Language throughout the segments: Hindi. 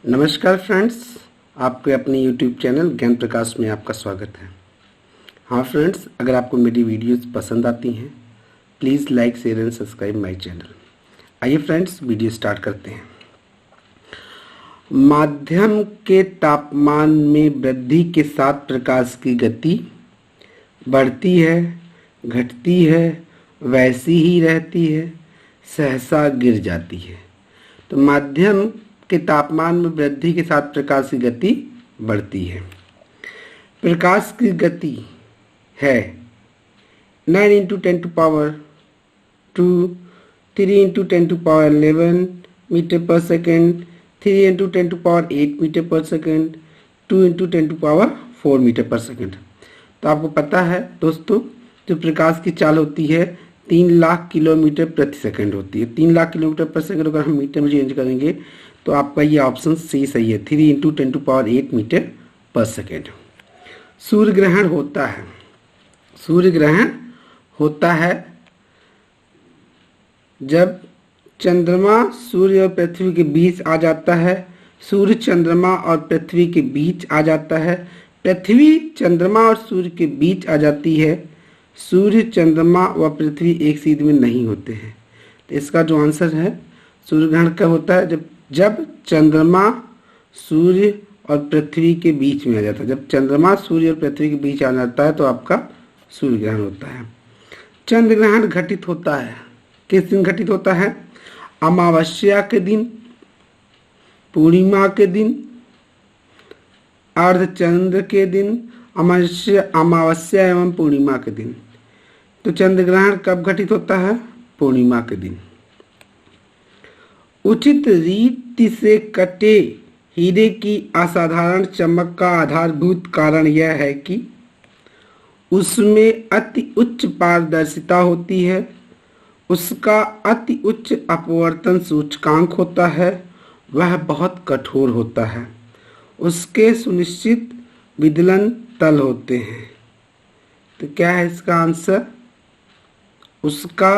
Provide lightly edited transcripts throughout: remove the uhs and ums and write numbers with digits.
नमस्कार फ्रेंड्स, आपके अपने YouTube चैनल ज्ञान प्रकाश में आपका स्वागत है। हाँ फ्रेंड्स, अगर आपको मेरी वीडियोस पसंद आती हैं please like share and subscribe my channel. आइए फ्रेंड्स, वीडियो स्टार्ट करते हैं। माध्यम के तापमान में वृद्धि के साथ प्रकाश की गति बढ़ती है, घटती है, वैसी ही रहती है, सहसा गिर जाती है। तो माध्यम के तापमान में वृद्धि के साथ प्रकाश की गति बढ़ती है। प्रकाश की गति है 9 into 10 to power 2, 3 into 10 to power 11 metre पर second, 3 into 10 to power 8 metre पर second, 2 into 10 to power 4 metre पर सेकेंड। तो आपको पता है दोस्तों, जो प्रकाश की चाल होती है 3 लाख किलोमीटर प्रति सेकंड होती है। 3 लाख किलोमीटर पर सेकंड अगर हम मीटर में चेंज करेंगे तो आपका ये ऑप्शन सही है, 3 इंटू 10 टू पावर 8 मीटर पर सेकेंड। सूर्य ग्रहण होता है, सूर्य ग्रहण होता है जब चंद्रमा सूर्य और पृथ्वी के बीच आ जाता है। सूर्य चंद्रमा और पृथ्वी के बीच आ जाता है, पृथ्वी चंद्रमा और सूर्य के बीच आ जाती है। सूर्य चंद्रमा व पृथ्वी एक सीध में नहीं होते हैं। तो इसका जो आंसर है, सूर्य ग्रहण कब होता है? जब चंद्रमा सूर्य और पृथ्वी के बीच में आ जाता है। जब चंद्रमा सूर्य और पृथ्वी के बीच आ जाता है तो आपका सूर्य ग्रहण होता है। चंद्र ग्रहण घटित होता है, किस दिन घटित होता है? अमावस्या के दिन, पूर्णिमा के दिन, अर्धचंद्र के दिन, अमावस्या एवं पूर्णिमा के दिन। तो चंद्र ग्रहण कब घटित होता है? पूर्णिमा के दिन। उचित रीति से कटे हीरे की असाधारण चमक का आधारभूत कारण यह है कि उसमें अति उच्च पारदर्शिता होती है, उसका अति उच्च अपवर्तन सूचकांक होता है, वह बहुत कठोर होता है, उसके सुनिश्चित विदलन तल होते हैं। तो क्या है इसका आंसर? उसका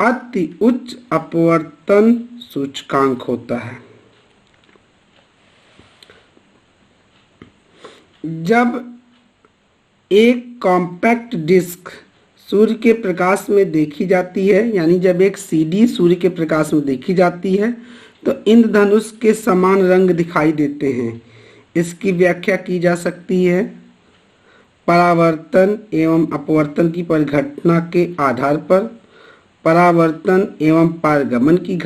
अति उच्च अपवर्तन सूचकांक होता है। जब एक कॉम्पैक्ट डिस्क सूर्य के प्रकाश में देखी जाती है, यानी जब एक सीडी सूर्य के प्रकाश में देखी जाती है तो इंद्रधनुष के समान रंग दिखाई देते हैं। इसकी व्याख्या की जा सकती है परावर्तन एवं अपवर्तन की परिघटना के आधार पर, परावर्तन एवं पारगमन की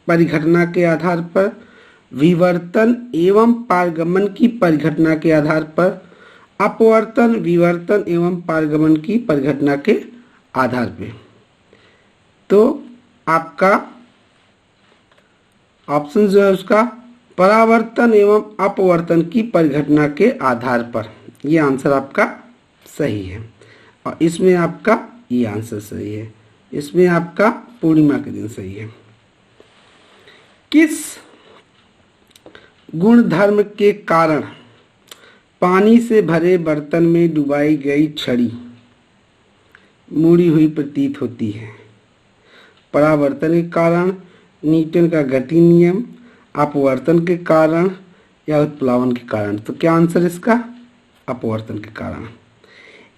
परिघटना के आधार पर, विवर्तन एवं पारगमन की परिघटना के आधार पर, अपवर्तन, विवर्तन एवं पारगमन की परिघटना के आधार पे। तो आपका ऑप्शन जो है उसका परावर्तन एवं अपवर्तन की परिघटना के आधार पर, ये आंसर आपका सही है। और इसमें आपका ये आंसर सही है, इसमें आपका पूर्णिमा के दिन सही है। किस गुणधर्म के कारण पानी से भरे बर्तन में डुबाई गई छड़ी मुड़ी हुई प्रतीत होती है? परावर्तन के कारण, न्यूटन का गति नियम, अपवर्तन के कारण या उत्प्लावन के कारण? तो क्या आंसर इसका? अपवर्तन के कारण।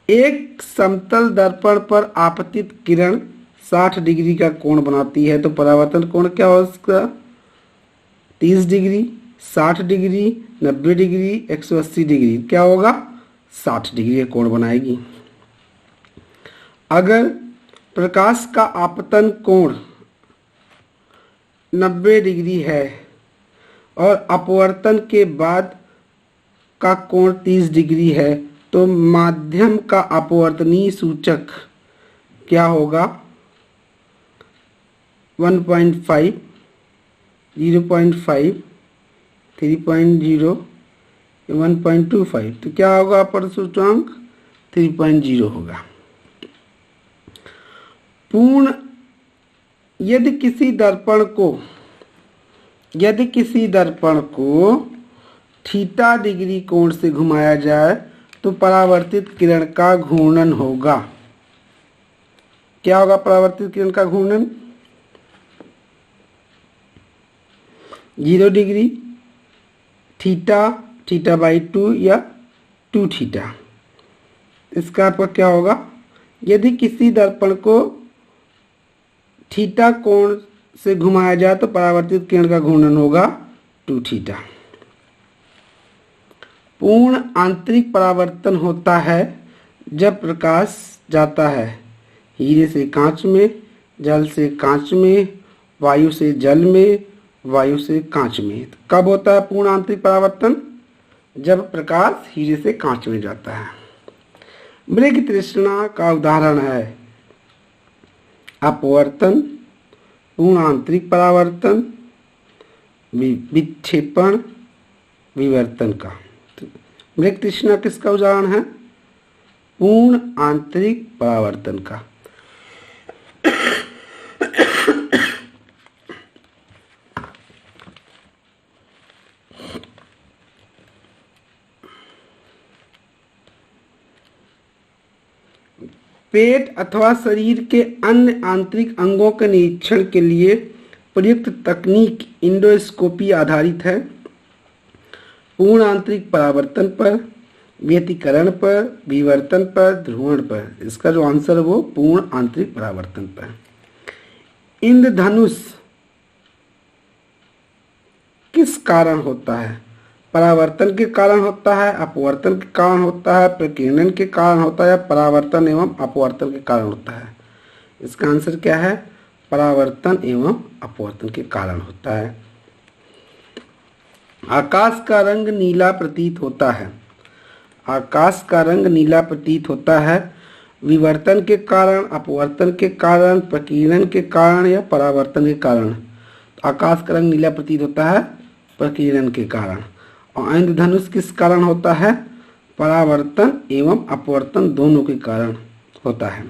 एक समतल दर्पण पर आपतित किरण 60 डिग्री का कोण बनाती है, तो परावर्तन कोण क्या होगा उसका? 30 डिग्री, 60 डिग्री, 90 डिग्री, 180 डिग्री। क्या होगा? 60 डिग्री का कोण बनाएगी। अगर प्रकाश का आपतन कोण 90 डिग्री है और अपवर्तन के बाद का कोण 30 डिग्री है तो माध्यम का अपवर्तनीय सूचक क्या होगा? 1.5, 0.5, 3.0, 1.25। तो क्या होगा अपर सूचकांक? 3.0 होगा। पूर्ण यदि किसी दर्पण को थीटा डिग्री कोण से घुमाया जाए तो परावर्तित किरण का घूर्णन होगा। क्या होगा परावर्तित किरण का घूर्णन? 0 डिग्री, थीटा, थीटा बाई 2 या 2 थीटा। इसका आपका क्या होगा, यदि किसी दर्पण को थीटा कोण से घुमाया जाए तो परावर्तित किरण का घूर्णन होगा 2 थीटा। पूर्ण आंतरिक परावर्तन होता है जब प्रकाश जाता है हीरे से कांच में, जल से कांच में, वायु से जल में, वायु से कांच में। कब होता है पूर्ण आंतरिक परावर्तन? जब प्रकाश हीरे से कांच में जाता है। मृग तृष्णा का उदाहरण है अपवर्तन, पूर्ण आंतरिक परावर्तन, विक्षेपण, विवर्तन का। मृग तृष्णा किसका उदाहरण है? पूर्ण आंतरिक परावर्तन का। पेट अथवा शरीर के अन्य आंतरिक अंगों के निरीक्षण के लिए प्रयुक्त तकनीक इंडोस्कोपी आधारित है। पूर्ण आंतरिक परावर्तन पर, व्यतिकरण पर, विवर्तन पर, ध्रुवण पर। इसका जो आंसर है वो पूर्ण आंतरिक परावर्तन पर। इंद्रधनुष किस कारण होता है? परावर्तन के कारण होता है, अपवर्तन के कारण होता है, प्रकीर्णन के कारण होता है, या परावर्तन एवं अपवर्तन के कारण होता है? इसका आंसर क्या है? परावर्तन एवं अपवर्तन के कारण होता है। आकाश का रंग नीला प्रतीत होता है। आकाश का रंग नीला प्रतीत होता है विवर्तन के कारण, अपवर्तन के कारण, प्रकीर्णन के कारण या परावर्तन के कारण। आकाश का रंग नीला प्रतीत होता है प्रकीर्णन के कारण। और इंद्रधनुष किस कारण होता है? परावर्तन एवं अपवर्तन दोनों के कारण होता है।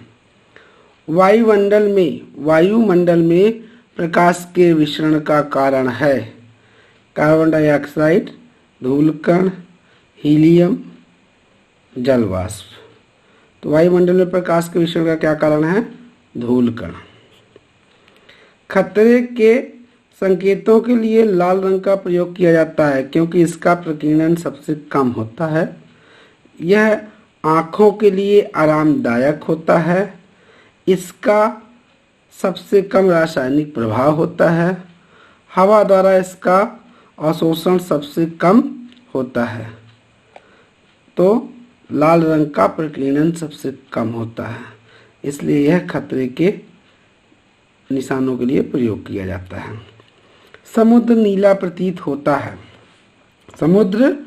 वायुमंडल में प्रकाश के विसरण का कारण है कार्बन डाइऑक्साइड, धूलकण, हीलियम, जलवाष्प। तो वायुमंडल में प्रकाश के विसरण का क्या कारण है? धूलकण। खतरे के संकेतों के लिए लाल रंग का प्रयोग किया जाता है क्योंकि इसका प्रकीर्णन सबसे कम होता है। यह आँखों के लिए आरामदायक होता है। इसका सबसे कम रासायनिक प्रभाव होता है। हवा द्वारा इसका अवशोषण सबसे कम होता है। तो लाल रंग का प्रकीर्णन सबसे कम होता है, इसलिए यह खतरे के निशानों के लिए प्रयोग किया जाता है। समुद्र नीला प्रतीत होता है। समुद्र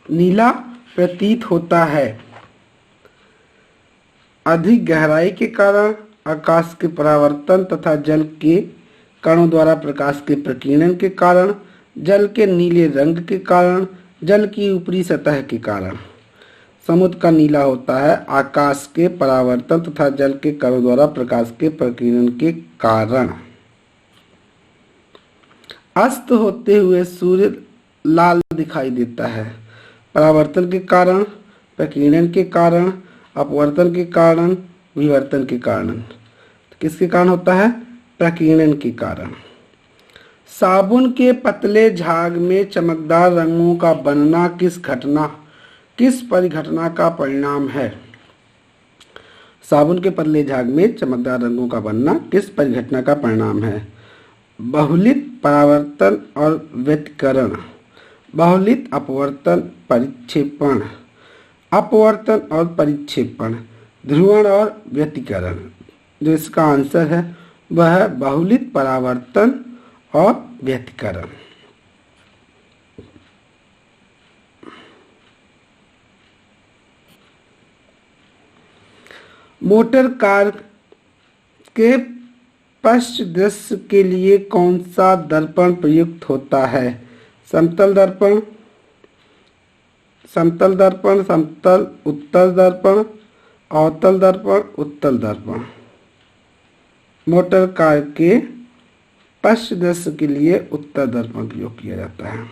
नीला प्रतीत होता है अधिक गहराई के कारण, आकाश के परावर्तन तथा जल के कणों द्वारा प्रकाश के प्रकीर्णन के कारण, जल के नीले रंग के कारण, जल की ऊपरी सतह के कारण। समुद्र का नीला होता है आकाश के परावर्तन तथा जल के कणों द्वारा प्रकाश के प्रकीर्णन के कारण। अस्त होते हुए सूर्य लाल दिखाई देता है परावर्तन के कारण, प्रकीर्णन के कारण, अपवर्तन के कारण, विवर्तन के कारण। तो किसके कारण होता है? प्रकीर्णन के कारण। साबुन के पतले झाग में चमकदार रंगों का बनना किस परिघटना का परिणाम है? साबुन के पतले झाग में चमकदार रंगों का बनना किस परिघटना का परिणाम है? बहुलित परावर्तन और व्यतिकरण, बहुलित अपवर्तन, परिक्षेपण, अपवर्तन और परिक्षेपण, ध्रुवण और व्यतिकरण। जो इसका आंसर है वह है बहुलित परावर्तन और व्यतिकरण। मोटर कार के पश्च दृश्य के लिए कौन सा दर्पण प्रयुक्त होता है? समतल दर्पण, समतल दर्पण, समतल उत्तल दर्पण, अवतल दर्पण, उत्तल दर्पण। मोटर कार के पश्च दृश्य के लिए उत्तल दर्पण प्रयोग किया जाता है।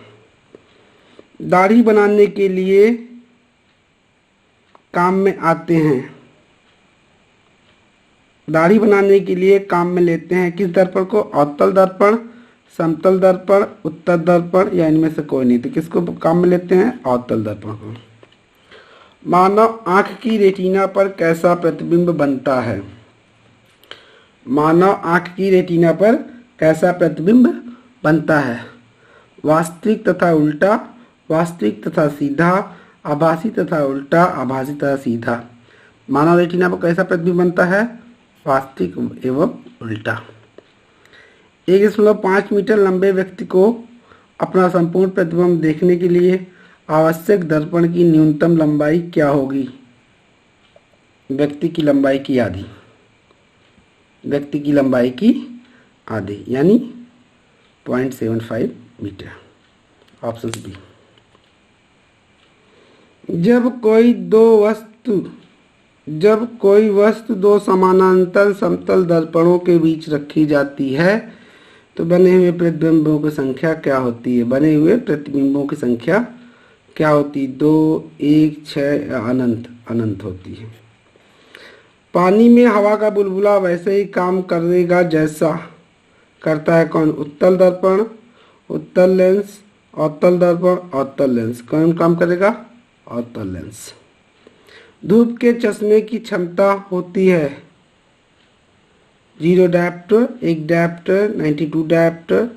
दाढ़ी बनाने के लिए काम में आते हैं, दाढ़ी बनाने के लिए काम में लेते हैं किस दर्पण को? अवतल दर्पण, समतल दर्पण, उत्तल दर्पण या इनमें से कोई नहीं। तो किसको काम में लेते हैं? अवतल दर्पण को। मानव आंख की रेटिना पर कैसा प्रतिबिंब बनता है? मानव आंख की रेटिना पर कैसा प्रतिबिंब बनता है? वास्तविक तथा उल्टा, वास्तविक तथा सीधा, आभासी तथा उल्टा, आभासी तथा सीधा। मानव रेटिना पर कैसा प्रतिबिंब बनता है? वास्तविक एवं उल्टा। 1.5 मीटर लंबे व्यक्ति को अपना संपूर्ण प्रतिबिंब देखने के लिए आवश्यक दर्पण की न्यूनतम लंबाई क्या होगी? व्यक्ति की लंबाई की आधी, व्यक्ति की लंबाई की आधी यानी 0.75 मीटर। Option B. जब कोई वस्तु दो समानांतर समतल दर्पणों के बीच रखी जाती है तो बने हुए प्रतिबिंबों की संख्या क्या होती है? बने हुए प्रतिबिंबों की संख्या क्या होती? 2, 1, 6 अनंत अनंत होती है। पानी में हवा का बुलबुला वैसे ही काम करेगा जैसा करता है कौन? उत्तल दर्पण, उत्तल लेंस, अवतल दर्पण, अवतल लेंस। कौन काम करेगा? अवतल लेंस। धूप के चश्मे की क्षमता होती है 0 डायप्टर, 1 डायप्टर, 92 डायप्टर,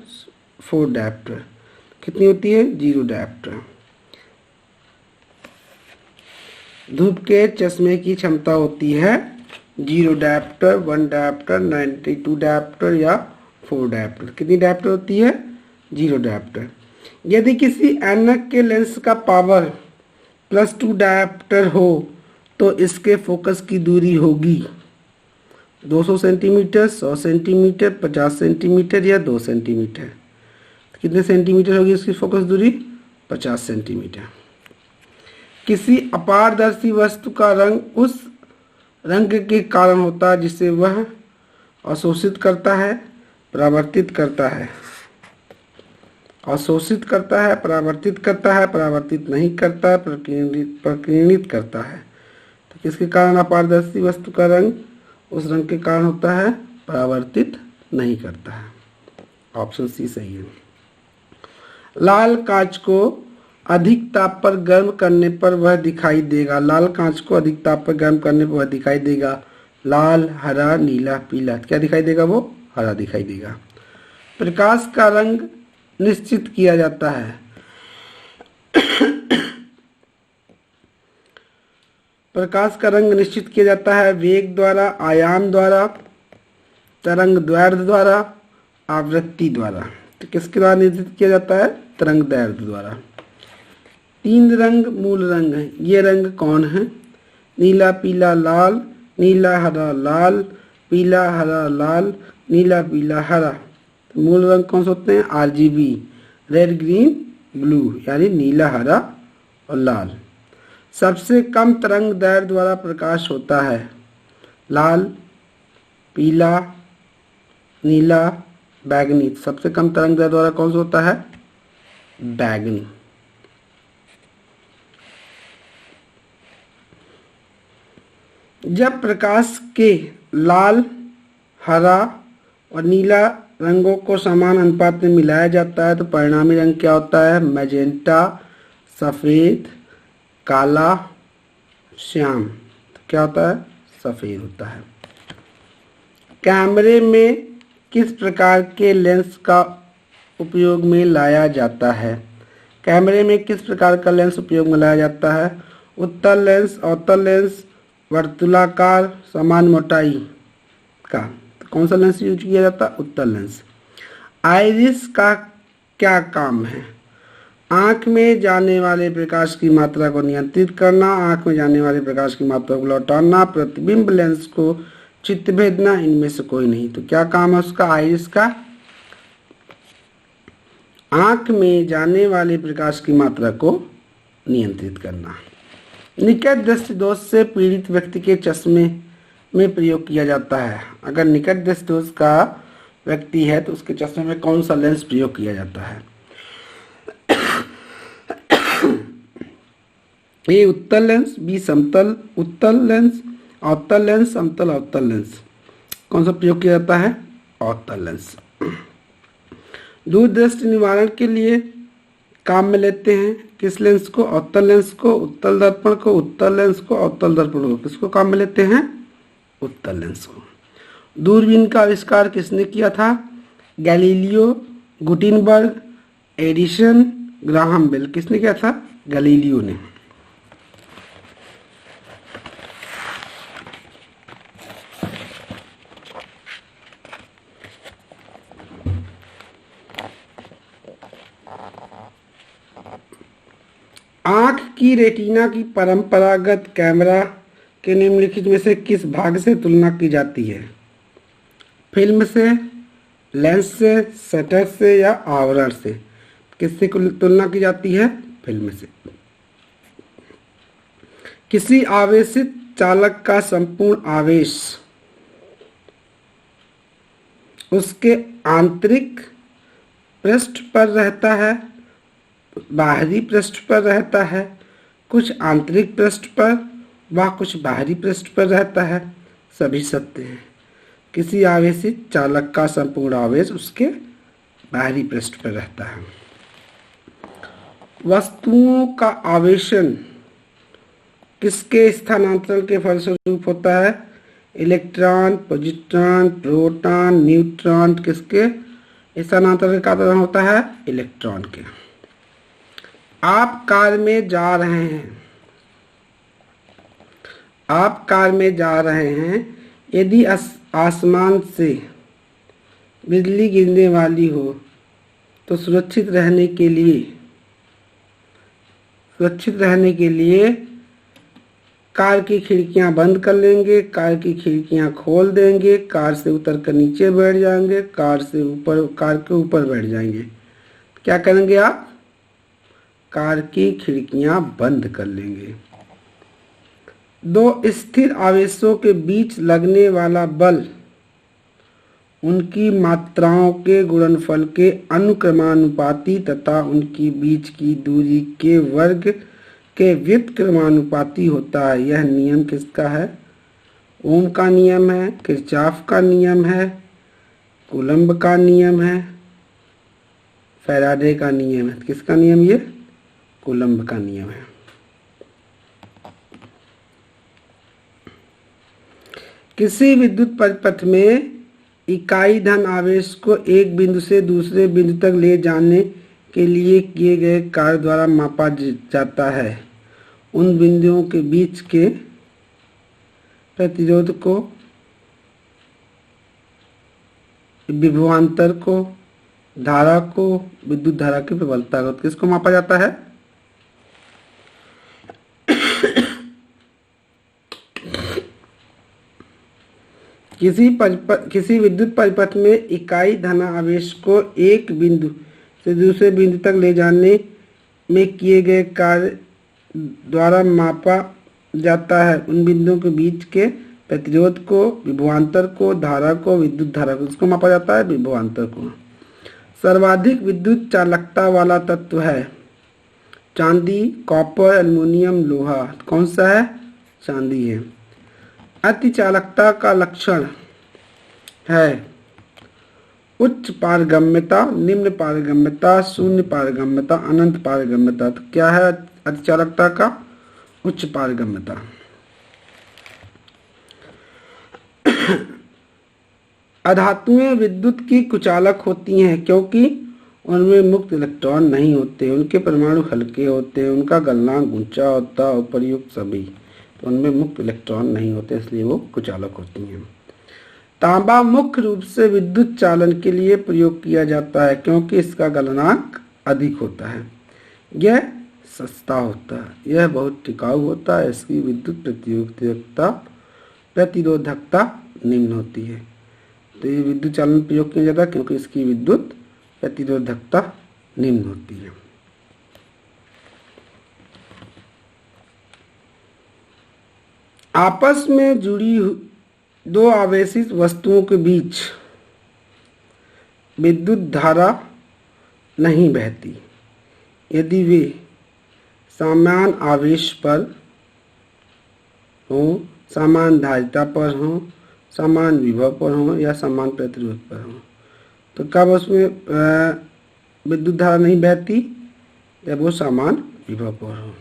4 डायप्टर। कितनी होती है? 0 डायप्टर। धूप के चश्मे की क्षमता होती है 0 डायप्टर, 1 डायप्टर, 92 डायप्टर या 4 डायप्टर। कितनी डायप्टर होती है? 0 डायप्टर। यदि किसी ऐनक के लेंस का पावर +2 डायप्टर हो तो इसके फोकस की दूरी होगी 200 सेंटीमीटर, 100 सेंटीमीटर, 50 सेंटीमीटर या 2 सेंटीमीटर। कितने सेंटीमीटर होगी इसकी फोकस दूरी? 50 सेंटीमीटर। किसी अपारदर्शी वस्तु का रंग उस रंग के कारण होता है जिसे वह अवशोषित करता है, परावर्तित करता है। अवशोषित करता है, परावर्तित करता है, परावर्तित नहीं करता है, प्रकीर्णित करता है। तो किसके कारण अपारदर्शी वस्तु का रंग उस रंग के कारण होता है, परावर्तित नहीं करता है। ऑप्शन सी सही है। लाल कांच को अधिक ताप पर गर्म करने पर वह दिखाई देगा। लाल कांच को अधिक ताप पर गर्म करने पर वह दिखाई देगा लाल, हरा, नीला, पीला। क्या दिखाई देगा? वो हरा दिखाई देगा। प्रकाश का रंग निश्चित किया जाता है प्रकाश का रंग निश्चित किया जाता है वेग द्वारा, आयाम द्वारा, तरंग दैर्ध्य द्वारा, आवृत्ति द्वारा। तो किसके द्वारा निश्चित किया जाता है? तरंग दैर्ध्य द्वारा। 3 रंग मूल रंग हैं। ये रंग कौन है? नीला, पीला, लाल, नीला, हरा, लाल, पीला, हरा, लाल, नीला, पीला, हरा। तो मूल रंग कौन से होते हैं? RGB, रेड, ग्रीन, ब्लू, यानी नीला, हरा और लाल। सबसे कम तरंग दैर्ध्य द्वारा प्रकाश होता है लाल, पीला, नीला, बैगनी। सबसे कम तरंग दैर्ध्य द्वारा कौन सा होता है? बैगनी। जब प्रकाश के लाल, हरा और नीला रंगों को समान अनुपात में मिलाया जाता है तो परिणामी रंग क्या होता है? मैजेंटा, सफ़ेद, काला, श्याम। तो क्या होता है? सफ़ेद होता है। कैमरे में किस प्रकार के लेंस का उपयोग में लाया जाता है? कैमरे में किस प्रकार का लेंस उपयोग में लाया जाता है? उत्तल लेंस, अवतल लेंस, वर्तुलाकार, समान मोटाई का। तो कौन सा लेंस यूज किया जाता है? उत्तल लेंस। आइरिस का क्या काम है? आंख में जाने वाले प्रकाश की मात्रा को नियंत्रित करना, आंख में जाने वाले प्रकाश की मात्रा को लौटाना, प्रतिबिंब लेंस को चित्त भेदना, इनमें से कोई नहीं। तो क्या काम है उसका? आइरिस का आंख में जाने वाले प्रकाश की मात्रा को नियंत्रित करना। निकट दृष्टि दोष से पीड़ित व्यक्ति के चश्मे में प्रयोग किया जाता है। अगर निकट दृष्टि दोष का व्यक्ति है तो उसके चश्मे में कौन सा लेंस प्रयोग किया जाता है? ए उत्तल लेंस, बी समतल उत्तल लेंस, अवतल लेंस, समतल अवतल लेंस। कौन सा प्रयोग किया जाता है? अवतल लेंस। दूर दृष्टि निवारण के लिए काम में लेते हैं किस लेंस को? अवतल लेंस को, उत्तल दर्पण को, उत्तल लेंस को, अवतल दर्पण को। किसको काम में लेते हैं? उत्तल लेंस को। दूरबीन का आविष्कार किसने किया था? Galileo, Gutenberg, Edison, Graham Bell. किसने किया था? गैलीलियो ने। आंख की रेटिना की परंपरागत कैमरा के निम्नलिखित में से किस भाग से तुलना की जाती है? फिल्म से, लेंस से, शटर से या आवरण से? किससे तुलना की जाती है? फिल्म से। किसी आवेशित चालक का संपूर्ण आवेश उसके आंतरिक पृष्ठ पर रहता है, बाहरी पृष्ठ पर रहता है, कुछ आंतरिक पृष्ठ पर व कुछ बाहरी पृष्ठ पर रहता है। सभी सत्य हैं। किसी आवेशित चालक का संपूर्ण आवेश उसके बाहरी पृष्ठ पर रहता है। वस्तुओं का आवेशन किसके स्थानांतरण के फलस्वरूप होता है? Electron, positron, proton, neutron. किसके स्थानांतरण का कारण होता है? इलेक्ट्रॉन के। आप कार में जा रहे हैं, आप कार में जा रहे हैं। यदि आसमान से बिजली गिरने वाली हो तो सुरक्षित रहने के लिए कार की खिड़कियां बंद कर लेंगे, कार की खिड़कियां खोल देंगे, कार से उतर कर नीचे बैठ जाएंगे, कार के ऊपर बैठ जाएंगे। क्या करेंगे आप? कार की खिड़कियां बंद कर लेंगे। दो स्थिर आवेशों के बीच लगने वाला बल उनकी मात्राओं के गुणनफल के अनुक्रमानुपाती तथा उनकी बीच की दूरी के वर्ग के व्युत्क्रमानुपाती होता है। यह नियम किसका है? ओम का नियम है, किरचॉफ का नियम है, कूलम्ब का नियम है, फैराडे का नियम है। किसका नियम? ये कूलम्ब का नियम है। किसी विद्युत परिपथ में इकाई धन आवेश को एक बिंदु से दूसरे बिंदु तक ले जाने के लिए किए गए कार्य द्वारा मापा जाता है। उन बिंदुओं के बीच के प्रतिरोध को, विभवांतर को, धारा को, विद्युत धारा की प्रबलता को। किसको मापा जाता है? किसी विद्युत परिपथ में इकाई धन आवेश को एक बिंदु से दूसरे बिंदु तक ले जाने में किए गए कार्य द्वारा मापा जाता है। उन बिंदुओं के बीच के प्रतिरोध को, विभवांतर को, धारा को, विद्युत धारा को। इसको मापा जाता है? विभवांतर को। सर्वाधिक विद्युत चालकता वाला तत्व है चांदी, कॉपर, एल्युमिनियम, लोहा। कौन सा है? चांदी है। अति चालकता का लक्षण है उच्च पारगम्यता, निम्न पारगम्यता, शून्य पारगम्यता, अनंत पारगम्यता। तो क्या है अति चालकता का? उच्च पारगम्यता। अधातुएं विद्युत की कुचालक होती हैं क्योंकि उनमें मुक्त इलेक्ट्रॉन नहीं होते, उनके परमाणु हल्के होते हैं, उनका गलनांक ऊंचा होता है, उपर्युक्त सभी। तो उनमें मुक्त इलेक्ट्रॉन नहीं होते, इसलिए वो कुचालक होती हैं। तांबा मुख्य रूप से विद्युत चालन के लिए प्रयोग किया जाता है क्योंकि इसका गलनांक अधिक होता है, यह सस्ता होता है, यह बहुत टिकाऊ होता है, इसकी विद्युत प्रतिरोधकता निम्न होती है। तो ये विद्युत चालन प्रयोग किया जाता है क्योंकि इसकी विद्युत प्रतिरोधकता निम्न होती है। आपस में जुड़ी दो आवेशित वस्तुओं के बीच विद्युत धारा नहीं बहती यदि वे समान आवेश पर हों, समान धारिता पर हों, समान विभव पर हों या समान प्रतिरोध पर हों। तो कब उसमें विद्युत धारा नहीं बहती जब वो समान विभव पर हो।